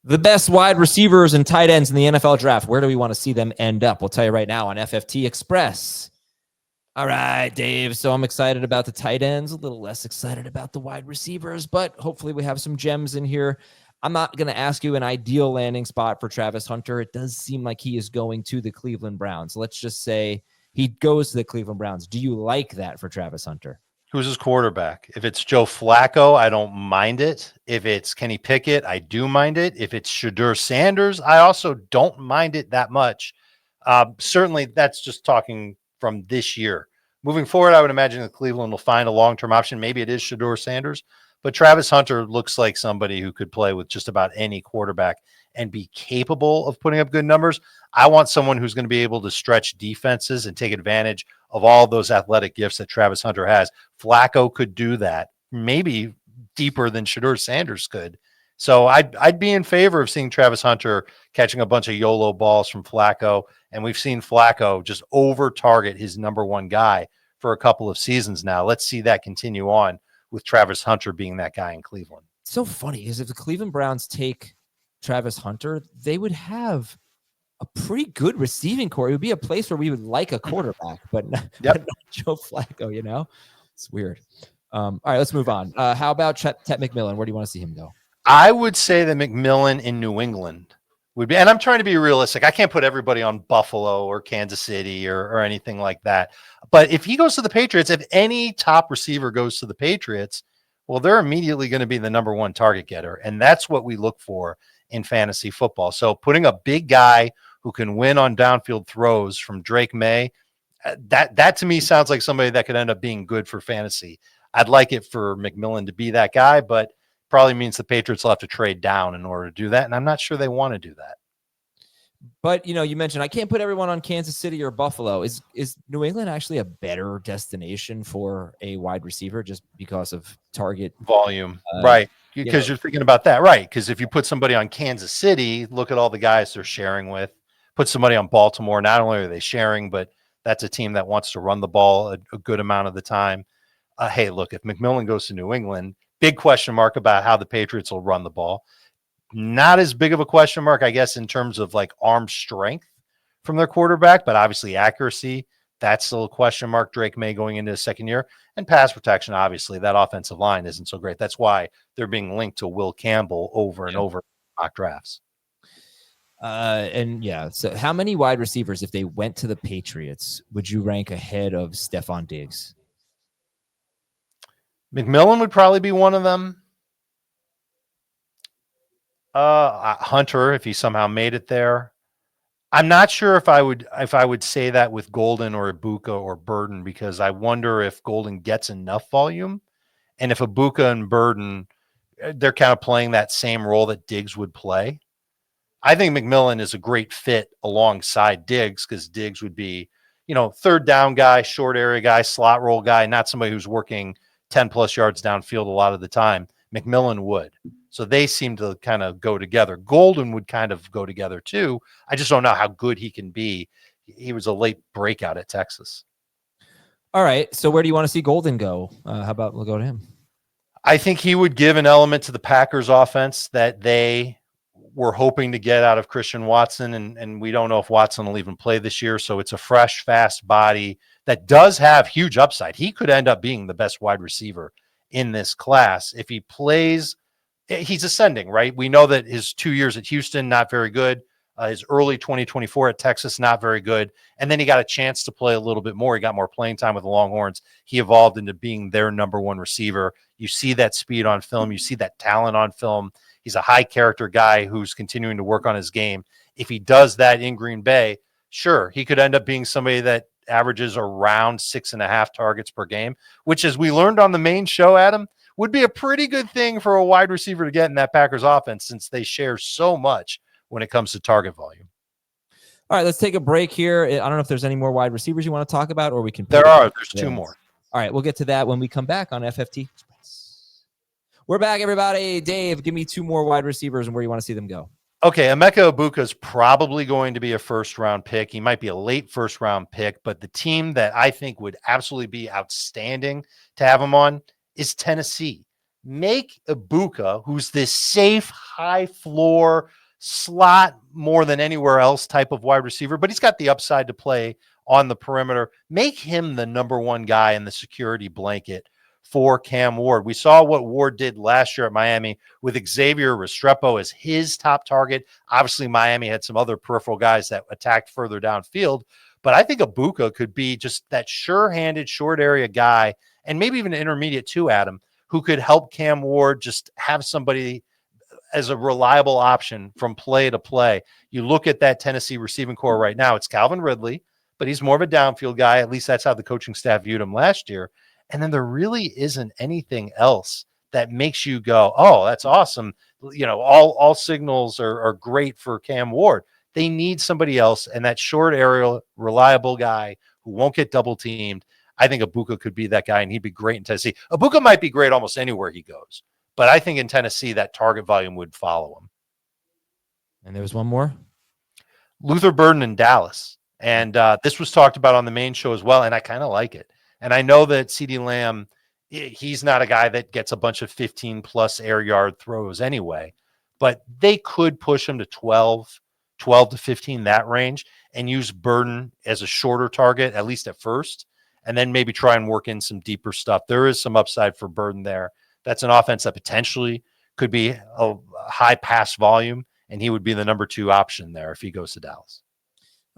The best wide receivers and tight ends in the NFL draft. Where do we want to see them end up? We'll tell you right now on FFT Express. All right, Dave. So I'm excited about the tight ends, a little less excited about the wide receivers, but hopefully we have some gems in here. I'm not going to ask you an ideal landing spot for Travis Hunter. It does seem like he is going to the Cleveland Browns. Let's just say he goes to the Cleveland Browns. Do you like that for Travis Hunter? Who's his quarterback? If it's Joe Flacco, I don't mind it. If it's Kenny Pickett, I do mind it. If it's Shadur Sanders, I also don't mind it that much. Certainly, that's just talking from this year. Moving forward, I would imagine that Cleveland will find a long-term option. Maybe it is Shadur Sanders, but Travis Hunter looks like somebody who could play with just about any quarterback and be capable of putting up good numbers. I want someone who's going to be able to stretch defenses and take advantage of all those athletic gifts that Travis Hunter has. Flacco could do that, maybe deeper than Shadur Sanders could. So I'd be in favor of seeing Travis Hunter catching a bunch of YOLO balls from Flacco. And we've seen Flacco just over target his number one guy for a couple of seasons now. Let's see that continue on with Travis Hunter being that guy in Cleveland. It's so funny because if the Cleveland Browns take Travis Hunter, they would have a pretty good receiving core. It would be a place where we would like a quarterback, but not Joe Flacco, you know? It's weird. All right, let's move on. How about Tet McMillan? Where do you want to see him go? I would say that McMillan in New England would be, and I'm trying to be realistic. I can't put everybody on Buffalo or Kansas City or anything like that. But if he goes to the Patriots, if any top receiver goes to the Patriots, well, they're immediately going to be the number one target getter. And that's what we look for in fantasy football. So putting a big guy who can win on downfield throws from Drake May, that to me sounds like somebody that could end up being good for fantasy. I'd like it for McMillan to be that guy, but probably means the Patriots will have to trade down in order to do that. And I'm not sure they want to do that. But, you mentioned I can't put everyone on Kansas City or Buffalo. Is New England actually a better destination for a wide receiver just because of target volume? Right. Because you're thinking about that. Right. Because if you put somebody on Kansas City, look at all the guys they're sharing with. Put somebody on Baltimore. Not only are they sharing, but that's a team that wants to run the ball a good amount of the time. Hey, look, if McMillan goes to New England, big question mark about how the Patriots will run the ball. Not as big of a question mark, I guess, in terms of like arm strength from their quarterback, but obviously accuracy, that's still a question mark. Drake May going into his second year, and pass protection, obviously, that offensive line isn't so great. That's why they're being linked to Will Campbell over and over in mock drafts. So how many wide receivers, if they went to the Patriots, would you rank ahead of Stephon Diggs? McMillan would probably be one of them. Hunter, if he somehow made it there. I'm not sure if I would say that with Golden or Ibuka or Burden, because I wonder if Golden gets enough volume, and if Ibuka and Burden, they're kind of playing that same role that Diggs would play. I think McMillan is a great fit alongside Diggs, because Diggs would be, third down guy, short area guy, slot roll guy, not somebody who's working 10 plus yards downfield a lot of the time. McMillan would. So they seem to kind of go together. Golden would kind of go together too. I just don't know how good he can be. He was a late breakout at Texas. All right. So where do you want to see Golden go? How about we'll go to him? I think he would give an element to the Packers offense that they were hoping to get out of Christian Watson. And we don't know if Watson will even play this year. So it's a fresh, fast body that does have huge upside. He could end up being the best wide receiver in this class. If he plays, he's ascending, right? We know that his 2 years at Houston, not very good. His early 2024 at Texas, not very good. And then he got a chance to play a little bit more. He got more playing time with the Longhorns. He evolved into being their number one receiver. You see that speed on film. You see that talent on film. He's a high character guy who's continuing to work on his game. If he does that in Green Bay, sure, he could end up being somebody that averages around 6.5 targets per game, which, as we learned on the main show, Adam, would be a pretty good thing for a wide receiver to get in that Packers offense, since they share so much when it comes to target volume. All right, let's take a break here. I don't know if there's any more wide receivers you want to talk about, or we can. There's two more. All right, we'll get to that when we come back on FFT Express. We're back, everybody. Dave, give me two more wide receivers and where you want to see them go. Okay, Emeka Egbuka is probably going to be a first-round pick. He might be a late first-round pick, but the team that I think would absolutely be outstanding to have him on is Tennessee. Make Ibuka, who's this safe, high floor slot more than anywhere else type of wide receiver, but he's got the upside to play on the perimeter. Make him the number one guy in the security blanket for Cam Ward. We saw what Ward did last year at Miami with Xavier Restrepo as his top target. Obviously, Miami had some other peripheral guys that attacked further downfield, but I think Ibuka could be just that sure-handed, short area guy, and maybe even an intermediate too, Adam, who could help Cam Ward just have somebody as a reliable option from play to play. You look at that Tennessee receiving core right now, it's Calvin Ridley, but he's more of a downfield guy. At least that's how the coaching staff viewed him last year. And then there really isn't anything else that makes you go, oh, that's awesome. You know, all signals are great for Cam Ward. They need somebody else, and that short aerial, reliable guy who won't get double teamed. I think Ibuka could be that guy, and he'd be great in Tennessee. Ibuka might be great almost anywhere he goes, but I think in Tennessee that target volume would follow him. And there was one more. Luther Burden in Dallas. And this was talked about on the main show as well, and I kind of like it. And I know that CeeDee Lamb, he's not a guy that gets a bunch of 15-plus air yard throws anyway, but they could push him to 12 to 15, that range, and use Burden as a shorter target, at least at first, and then maybe try and work in some deeper stuff. There is some upside for Burden there. That's an offense that potentially could be a high pass volume, and he would be the number 2 option there if he goes to Dallas.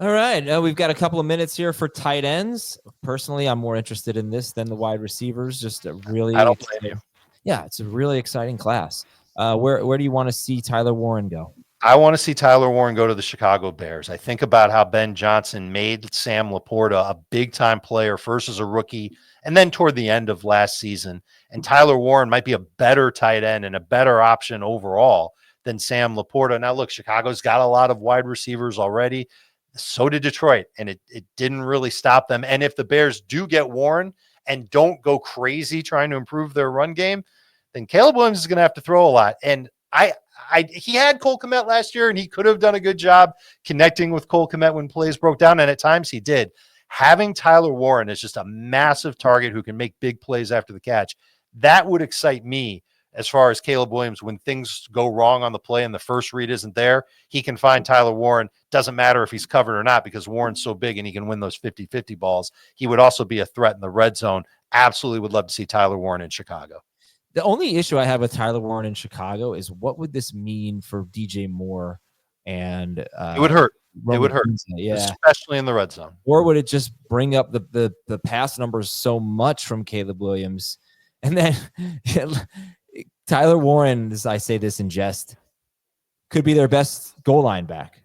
All right. We've got a couple of minutes here for tight ends. Personally, I'm more interested in this than the wide receivers. Just a really, I don't blame you. Yeah, it's a really exciting class. Where do you want to see Tyler Warren go? I want to see Tyler Warren go to the Chicago Bears. I think about how Ben Johnson made Sam Laporta a big-time player, first as a rookie, and then toward the end of last season. And Tyler Warren might be a better tight end and a better option overall than Sam Laporta. Now, look, Chicago's got a lot of wide receivers already. So did Detroit, and it didn't really stop them. And if the Bears do get Warren and don't go crazy trying to improve their run game, then Caleb Williams is going to have to throw a lot. And he had Cole Kmet last year, and he could have done a good job connecting with Cole Kmet when plays broke down, and at times he did. Having Tyler Warren as just a massive target who can make big plays after the catch, that would excite me. As far as Caleb Williams, when things go wrong on the play and the first read isn't there, he can find Tyler Warren. Doesn't matter if he's covered or not, because Warren's so big and he can win those 50-50 balls. He would also be a threat in the red zone. Absolutely would love to see Tyler Warren in Chicago. The only issue I have with Tyler Warren in Chicago is what would this mean for DJ Moore and it would hurt. It would hurt, yeah, especially in the red zone. Or would it just bring up the pass numbers so much from Caleb Williams? And then Tyler Warren, as I say this in jest, could be their best goal line back.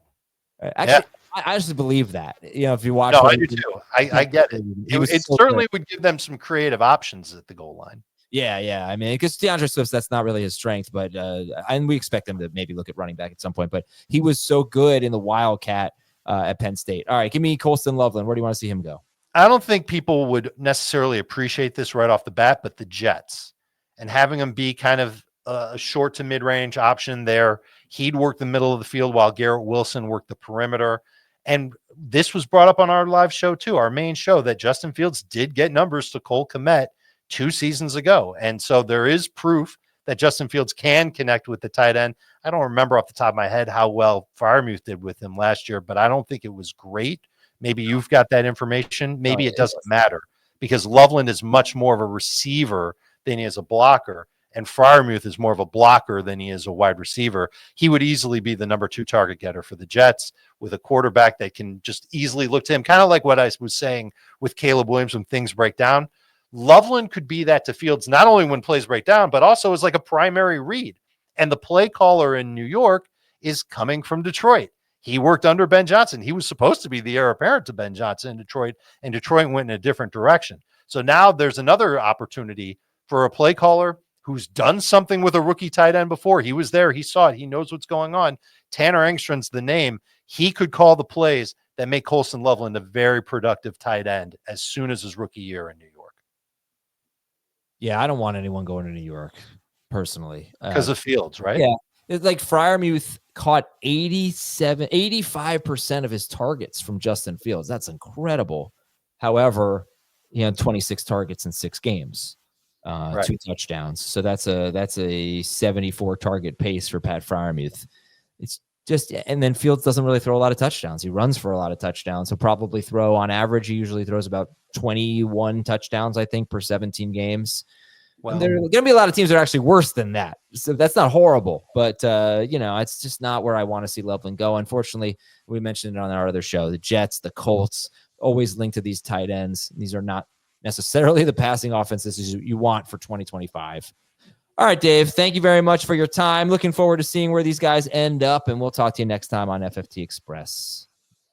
Actually, yeah. I just believe that. You know, if you watch, I do too. I get it. It so certainly would give them some creative options at the goal line. Yeah. I mean, because DeAndre Swift, that's not really his strength, but and we expect him to maybe look at running back at some point. But he was so good in the Wildcat at Penn State. All right, give me Colston Loveland. Where do you want to see him go? I don't think people would necessarily appreciate this right off the bat, but the Jets and having him be kind of a short to mid-range option there. He'd work the middle of the field while Garrett Wilson worked the perimeter. And this was brought up on our live show too, our main show, that Justin Fields did get numbers to Cole Kmet 2 seasons ago. And so there is proof that Justin Fields can connect with the tight end. I don't remember off the top of my head how well Freiermuth did with him last year, but I don't think it was great. Maybe you've got that information. Maybe it doesn't matter, because Loveland is much more of a receiver than he is a blocker, and Freiermuth is more of a blocker than he is a wide receiver. He would easily be the number 2 target getter for the Jets with a quarterback that can just easily look to him, kind of like what I was saying with Caleb Williams when things break down. Loveland could be that to Fields, not only when plays break down, but also as like a primary read. And the play caller in New York is coming from Detroit. He worked under Ben Johnson. He was supposed to be the heir apparent to Ben Johnson in Detroit, and Detroit went in a different direction. So now there's another opportunity for a play caller who's done something with a rookie tight end before. He was there. He saw it. He knows what's going on. Tanner Engstrom's the name. He could call the plays that make Colston Loveland a very productive tight end as soon as his rookie year in New York. Yeah, I don't want anyone going to New York personally. Because of Fields, right? Yeah. It's like Freiermuth caught 85% of his targets from Justin Fields. That's incredible. However, he had 26 targets in 6 games. Right. 2 touchdowns. So that's a 74 target pace for Pat Freiermuth. It's just, and then Fields doesn't really throw a lot of touchdowns. He runs for a lot of touchdowns. He'll probably throw, on average, he usually throws about 21 touchdowns, I think, per 17 games. Well, And there are going to be a lot of teams that are actually worse than that. So that's not horrible, but it's just not where I want to see Loveland go. Unfortunately, we mentioned it on our other show, the Jets, the Colts, always linked to these tight ends. These are not necessarily the passing offenses you want for 2025. All right, Dave, thank you very much for your time. Looking forward to seeing where these guys end up, and we'll talk to you next time on FFT Express.